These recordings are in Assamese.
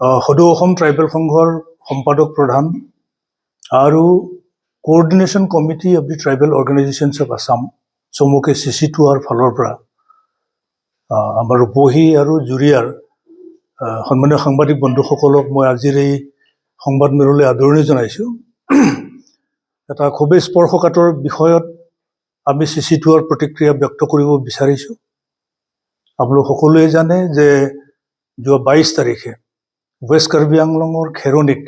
সদৌ অসম ট্ৰাইবেল সংঘৰ সম্পাদক প্ৰধান আৰু coordination committee of the tribal organisations of Assam চমুকে CC2R ফালৰ পৰা আমাৰ ৰূপহী আৰু জুৰিয়াৰ সন্মানীয় সাংবাদিক বন্ধুসকলক মই আজিৰ এই সংবাদমেললৈ আদৰণি জনাইছোঁ। এটা খুবেই স্পৰ্শকাতৰ বিষয়ত আমি CC2R প্ৰতিক্ৰিয়া ব্যক্ত কৰিব বিচাৰিছোঁ। আপোনালোক সকলোৱে জানে যে যোৱা 22 তাৰিখে ৱেষ্ট কাৰ্বি আংলঙৰ খেৰণিত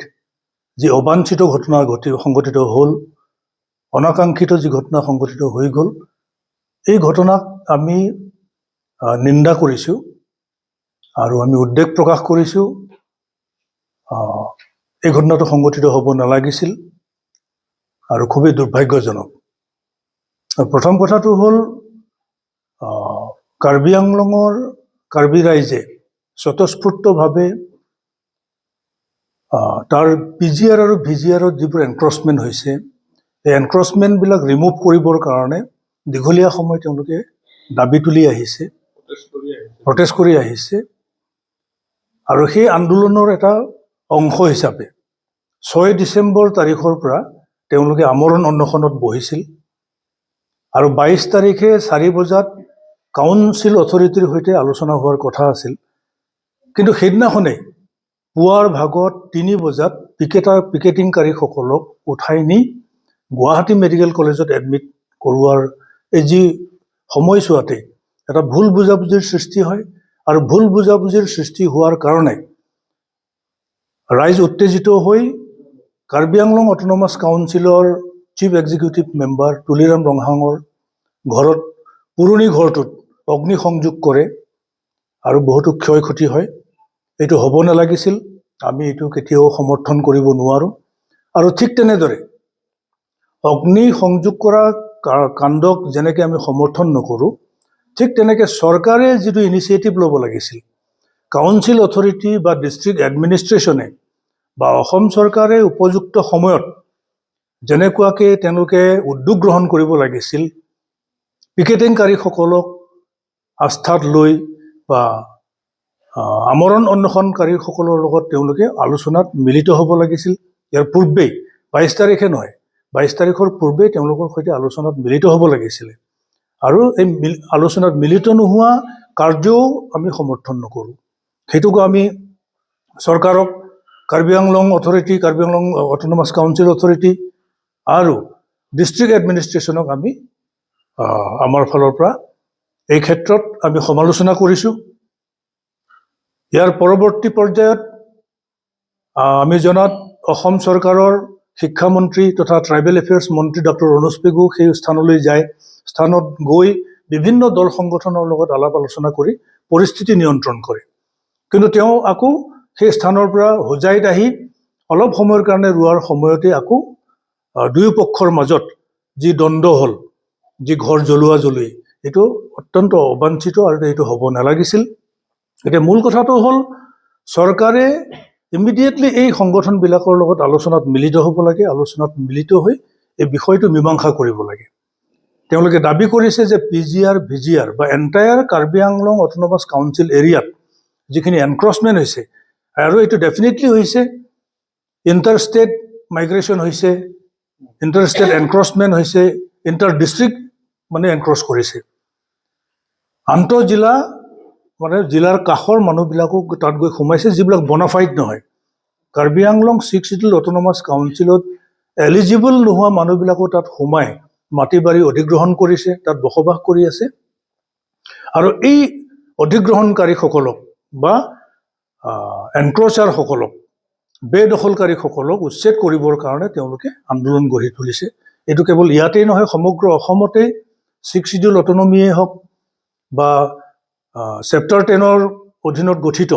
যি অবাঞ্ছিত ঘটনা সংঘটিত হ'ল, অনাকাংক্ষিত যি ঘটনা সংঘটিত হৈ গ'ল, এই ঘটনাক আমি নিন্দা কৰিছোঁ আৰু আমি উদ্বেগ প্ৰকাশ কৰিছোঁ। এই ঘটনাটো সংঘটিত হ'ব নালাগিছিল আৰু খুবেই দুৰ্ভাগ্যজনক। প্ৰথম কথাটো হ'ল কাৰ্বি আংলঙৰ কাৰ্বি ৰাইজে স্বতঃস্ফূৰ্তভাৱে তাৰ PGR আৰু VGRত যিবোৰ এনক্ৰচমেণ্ট হৈছে, এই এনক্ৰচমেণ্টবিলাক ৰিমুভ কৰিবৰ কাৰণে দীঘলীয়া সময় তেওঁলোকে দাবী তুলি আহিছে, প্ৰটেষ্ট কৰি আহিছে আৰু সেই আন্দোলনৰ এটা অংশ হিচাপে 6 ডিচেম্বৰ তাৰিখৰ পৰা তেওঁলোকে আমৰণ অনশনত বহিছিল আৰু 22 তাৰিখে 4 বজাত কাউন্সিল অথৰিটিৰ সৈতে আলোচনা হোৱাৰ কথা আছিল। কিন্তু সেইদিনাখনেই পুৱাৰ ভাগত 3 বজাত পিকেটিংকাৰীসকলক উঠাই নি গুৱাহাটী মেডিকেল কলেজত এডমিট কৰোৱাৰ এই যি সময়ছোৱাতে এটা ভুল বুজাবুজিৰ সৃষ্টি হয় আৰু ভুল বুজাবুজিৰ সৃষ্টি হোৱাৰ কাৰণে ৰাইজ উত্তেজিত হৈ কাৰ্বি আংলং অট'নমাছ কাউন্সিলৰ চিফ এক্সিকিউটিভ মেম্বাৰ তুলিৰাম ৰংহাঙৰ ঘৰত পুৰণি ঘৰটোত অগ্নিসংযোগ কৰে আৰু বহুতো ক্ষয় ক্ষতি হয়। এইটো হ'ব নালাগিছিল, আমি এইটো কেতিয়াও সমৰ্থন কৰিব নোৱাৰোঁ। আৰু ঠিক তেনেদৰে অগ্নিসংযোগ কৰা কাণ্ডক যেনেকৈ আমি সমৰ্থন নকৰোঁ, ঠিক তেনেকৈ চৰকাৰে যিটো ইনিচিয়েটিভ ল'ব লাগিছিল, কাউন্সিল অথৰিটি বা ডিষ্ট্ৰিক্ট এডমিনিষ্ট্ৰেশ্যনে বা অসম চৰকাৰে উপযুক্ত সময়ত যেনেকুৱাকৈ তেওঁলোকে উদ্যোগ গ্ৰহণ কৰিব লাগিছিল, পিকেটিংকাৰীসকলক আস্থাত লৈ বা আমৰণ অনশনকাৰীসকলৰ লগত তেওঁলোকে আলোচনাত মিলিত হ'ব লাগিছিল। ইয়াৰ পূৰ্বেই 22 তাৰিখে নহয়, 22 তাৰিখৰ পূৰ্বেই তেওঁলোকৰ সৈতে আলোচনাত মিলিত হ'ব লাগিছিলে আৰু এই আলোচনাত মিলিত নোহোৱা কাৰ্যও আমি সমৰ্থন নকৰোঁ। সেইটোকো আমি চৰকাৰক, Karbi Anglong authority, Karbi Anglong autonomous council authority আৰু ডিষ্ট্ৰিক্ট এডমিনিষ্ট্ৰেশ্যনক আমি আমাৰ ফালৰ পৰা এই ক্ষেত্ৰত আমি সমালোচনা কৰিছোঁ। ইয়াৰ পৰৱৰ্তী পৰ্যায়ত আমি জনাত অসম চৰকাৰৰ শিক্ষামন্ত্ৰী তথা ট্ৰাইবেল এফেয়াৰ্ছ মন্ত্ৰী ডক্টৰ অনুজ পেগু সেই স্থানলৈ যায়। স্থানত গৈ বিভিন্ন দল সংগঠনৰ লগত আলাপ আলোচনা কৰি পৰিস্থিতি নিয়ন্ত্ৰণ কৰে। কিন্তু তেওঁ আকৌ সেই স্থানৰ পৰা হোজাইত আহি অলপ সময়ৰ কাৰণে ৰোৱাৰ সময়তে আকৌ দুয়ো পক্ষৰ মাজত যি দ্বন্দ্ব হ'ল, যি ঘৰ জ্বলোৱা জ্বলি, এইটো অত্যন্ত অবাঞ্ছিত আৰু এইটো হ'ব নালাগিছিল। এতিয়া মূল কথাটো হ'ল চৰকাৰে ইমিডিয়েটলি এই সংগঠনবিলাকৰ লগত আলোচনাত মিলিত হ'ব লাগে, আলোচনাত মিলিত হৈ এই বিষয়টো মীমাংসা কৰিব লাগে। তেওঁলোকে দাবী কৰিছে যে PGR VGR বা entire Karbi Anglong autonomous council এৰিয়াত যিখিনি এনক্ৰচমেণ্ট হৈছে, আৰু এইটো ডেফিনেটলি হৈছে, ইণ্টাৰ ষ্টেট মাইগ্ৰেশ্যন হৈছে, ইণ্টাৰ ষ্টেট এনক্ৰচমেণ্ট হৈছে, ইণ্টাৰ ডিষ্ট্ৰিক্ট মানে এনক্ৰচ কৰিছে, আন্তঃজিলা মানে জিলাৰ কাষৰ মানুহবিলাকো তাত গৈ সোমাইছে যিবিলাক বনাফাইড নহয়। কাৰ্বি আংলং 6 শিডিউল অট'নমাছ কাউন্সিলত এলিজিবল নোহোৱা মানুহবিলাকো তাত সোমাই মাটি বাৰী অধিগ্ৰহণ কৰিছে, তাত বসবাস কৰি আছে। আৰু এই অধিগ্ৰহণকাৰীসকলক বা এনক্ৰচাৰসকলক, বেদখলকাৰীসকলক উচ্ছেদ কৰিবৰ কাৰণে তেওঁলোকে আন্দোলন গঢ়ি তুলিছে। এইটো কেৱল ইয়াতেই নহয়, সমগ্ৰ অসমতেই 6 শিডিউল অট'নমিয়েই হওক বা চেপ্টাৰ 10ৰ অধীনত গঠিত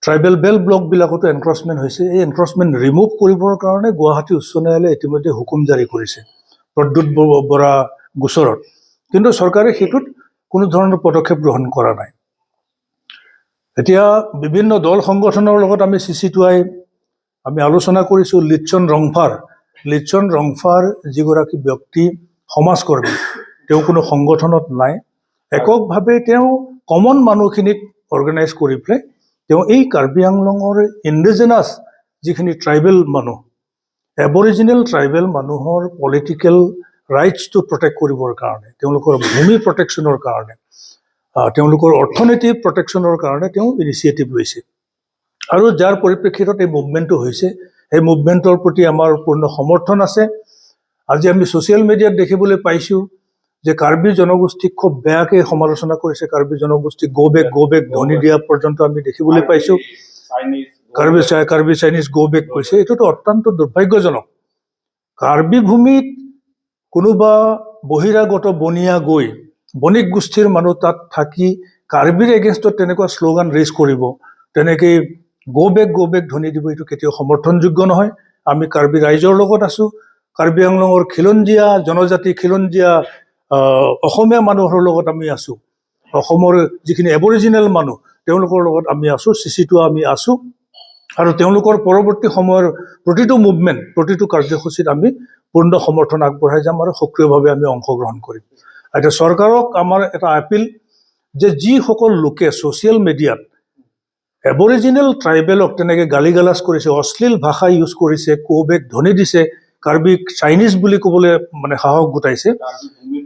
ট্ৰাইবেল বেল্ট ব্লকবিলাকতো এনক্ৰচমেণ্ট হৈছে। এই এনক্ৰচমেণ্ট ৰিমুভ কৰিবৰ কাৰণে গুৱাহাটী উচ্চ ন্যায়ালয়ে ইতিমধ্যে হুকুম জাৰি কৰিছে প্ৰদ্যুৎ বৰা গোচৰত, কিন্তু চৰকাৰে সেইটোত কোনো ধৰণৰ পদক্ষেপ গ্ৰহণ কৰা নাই। এতিয়া বিভিন্ন দল সংগঠনৰ লগত আমি CC2I আমি আলোচনা কৰিছোঁ। লিটচন ৰংফাৰ যিগৰাকী ব্যক্তি সমাজকৰ্মী, তেওঁ কোনো সংগঠনত নাই, এককভাৱে তেওঁ কমন মানুহখিনিক অৰ্গেনাইজ কৰি পেলাই তেওঁ এই কাৰ্বি আংলঙৰ ইণ্ডিজিনাছ যিখিনি ট্ৰাইবেল মানুহ, এবৰিজিনেল ট্ৰাইবেল মানুহৰ পলিটিকেল ৰাইটছটো প্ৰটেক্ট কৰিবৰ কাৰণে, তেওঁলোকৰ ভূমি প্ৰটেকশ্যনৰ কাৰণে, তেওঁলোকৰ অৰ্থনীতি প্ৰটেকশ্যনৰ কাৰণে তেওঁ ইনিচিয়েটিভ লৈছে। আৰু যাৰ পৰিপ্ৰেক্ষিতত এই মুভমেণ্টটো হৈছে, এই মুভমেণ্টৰ প্ৰতি আমাৰ পূৰ্ণ সমৰ্থন আছে। আজি আমি ছ'চিয়েল মিডিয়াত দেখিবলৈ পাইছোঁ যে কাৰ্বি জনগোষ্ঠীক খুব বেয়াকৈ সমালোচনা কৰিছে, কাৰ্বি জনগোষ্ঠীক গো বেক ধ্বনি দিয়া পৰ্যন্ত আমি দেখিবলৈ পাইছোঁ। কাৰ্বি চাইনিজ গো বেক কৈছে। এইটোতো অত্যন্ত দুৰ্ভাগ্যজনক। কাৰ্বি ভূমিত কোনোবা বহিৰাগত বনিয়া গৈ বণিক গোষ্ঠীৰ মানুহ তাত থাকি কাৰ্বিৰ এগেইনষ্টত তেনেকুৱা শ্লোগান ৰেইজ কৰিব, তেনেকৈ গো বেক ধ্বনি দিব, এইটো কেতিয়াও সমৰ্থনযোগ্য নহয়। আমি কাৰ্বি ৰাইজৰ লগত আছোঁ। কাৰ্বি আংলঙৰ খিলঞ্জীয়া জনজাতি, খিলঞ্জীয়া অসমীয়া মানুহৰ লগত আমি আছোঁ। অসমৰ যিখিনি এবৰিজিনেল মানুহ তেওঁলোকৰ লগত আমি আছোঁ, চিচিটো আমি আছোঁ। আৰু তেওঁলোকৰ পৰৱৰ্তী সময়ৰ প্ৰতিটো মুভমেণ্ট, প্ৰতিটো কাৰ্যসূচীত আমি পূৰ্ণ সমৰ্থন আগবঢ়াই যাম আৰু সক্ৰিয়ভাৱে আমি অংশগ্ৰহণ কৰিম। এতিয়া চৰকাৰক আমাৰ এটা আপিল যে যিসকল লোকে ছ'চিয়েল মিডিয়াত এবৰিজিনেল ট্ৰাইবেলক তেনেকৈ গালি গালাজ কৰিছে, অশ্লীল ভাষা ইউজ কৰিছে, কোবেক ধ্বনি দিছে, কাৰ্বিক চাইনিজ বুলি ক'বলৈ মানে সাহস গোটাইছে,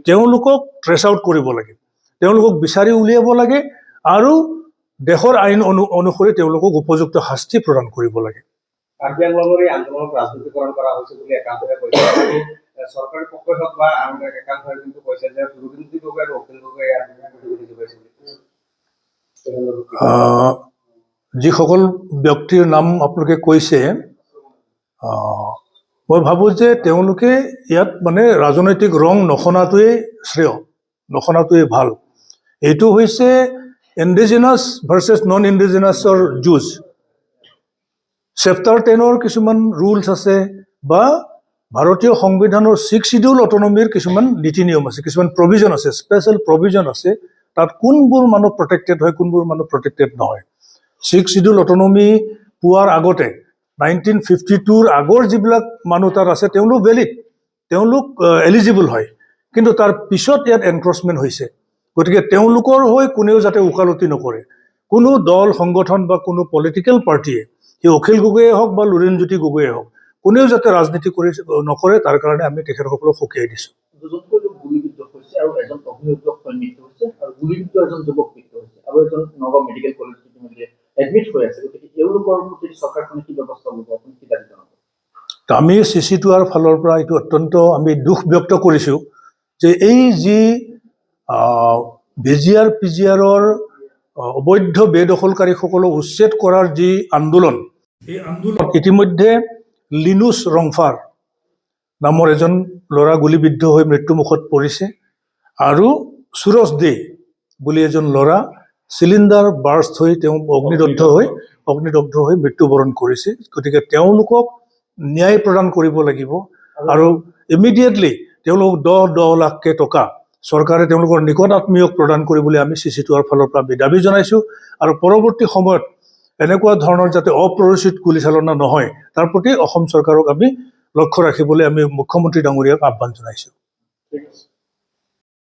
তেওঁলোকক ট্ৰেছ আউট কৰিব লাগে, তেওঁলোকক বিচাৰি উলিয়াব লাগে আৰু দেশৰ আইন অনুসৰি তেওঁলোকক উপযুক্ত শাস্তি প্ৰদান কৰিব লাগে। কাৰ্বি আংলঙৰ এই আন্দোলনক ৰাজনীতিকৰণ কৰা হৈছে বুলি একাংশই কৈছে। চৰকাৰী পক্ষই হওক বা আন একাংশই কিন্তু কৈছে যে ৰুবিনজী গগৈ আৰু অখিল গগৈ এই আন্দোলনত পাইছে। যিসকল ব্যক্তিৰ নাম আপোনালোকে কৈছে, মই ভাবোঁ যে তেওঁলোকে ইয়াত মানে ৰাজনৈতিক ৰং নখনাটোৱেই শ্ৰেয়, নখনাটোৱেই ভাল। এইটো হৈছে ইণ্ডিজিনাছ ভাৰ্চেছ নন ইণ্ডিজিনাছৰ যুঁজ। চেপ্টাৰ 10 কিছুমান ৰুলছ আছে বা ভাৰতীয় সংবিধানৰ 6 শিডিউল অটনমিৰ কিছুমান নীতি নিয়ম আছে, কিছুমান প্ৰভিজন আছে, স্পেচিয়েল প্ৰভিজন আছে। তাত কোনবোৰ মানুহ প্ৰটেক্টেড হয়, কোনবোৰ মানুহ প্ৰটেক্টেড নহয়। 6 শিডিউল অটনমি পোৱাৰ আগতে 1952ৰ আগৰ যিবিলাক মানুহ তাত আছে তেওঁলোক ভেলিড, তেওঁলোক এলিজিবল হয়। কিন্তু তাৰ পিছত ইয়াত এনক্ৰচমেণ্ট হৈছে। গতিকে তেওঁলোকৰ হৈ কোনেও যাতে ওকালতি নকৰে। কোনো দল সংগঠন বা কোনো পলিটিকেল পাৰ্টিয়ে, সেই অখিল গগৈয়ে হওক বা লুৰিণজ্যোতি গগৈয়ে হওক, কোনেও যাতে ৰাজনীতি নকৰে, তাৰ কাৰণে আমি তেখেতসকলক সকীয়াই দিছোঁ। দুজনকৈ লোক গুলিবিদ্ধ হৈছে আৰু এজন অভিযোগক মৃত্যু হৈছে আৰু গুলিবিদ্ধ এজন যুৱক মৃত্যু হৈছে আৰু এজন নগাঁও মেডিকেল কলেজ ইতিমধ্যে এডমিট হৈ আছে। গতিকে তেওঁলোকৰ প্ৰতি চৰকাৰখনে কি ব্যৱস্থা ল'ব, আপুনি কি দাবী জনাব? আমি চিচিটোৱাৰ ফালৰ পৰা এইটো অত্যন্ত আমি দুখ ব্যক্ত কৰিছোঁ যে এই যি ভিজিআৰ পিজিআৰৰ অবৈধ বেদখলকাৰীসকলক উচ্ছেদ কৰাৰ যি আন্দোলন, এই আন্দোলন ইতিমধ্যে লিনুছ ৰংফাৰ নামৰ এজন ল'ৰা গুলীবিদ্ধ হৈ মৃত্যুমুখত পৰিছে আৰু সুৰজ দে বুলি এজন ল'ৰা চিলিণ্ডাৰ বাৰ্ষ্ট হৈ তেওঁ অগ্নিদগ্ধ হৈ মৃত্যুবৰণ কৰিছে। গতিকে তেওঁলোকক ন্যায় প্ৰদান কৰিব লাগিব আৰু ইমিডিয়েটলি তেওঁলোকক 10 লাখকৈ টকা চৰকাৰে তেওঁলোকৰ নিকট আত্মীয়ক প্ৰদান কৰিবলৈ আমি চিচিটোৱাৰ ফালৰ পৰা আমি দাবী জনাইছোঁ। আৰু পৰৱৰ্তী সময়ত এনেকুৱা ধৰণৰ যাতে অপ্ৰৰোচিত গুলীচালনা নহয় তাৰ প্ৰতি অসম চৰকাৰক আমি লক্ষ্য ৰাখিবলৈ আমি মুখ্যমন্ত্ৰী ডাঙৰীয়াক আহ্বান জনাইছোঁ।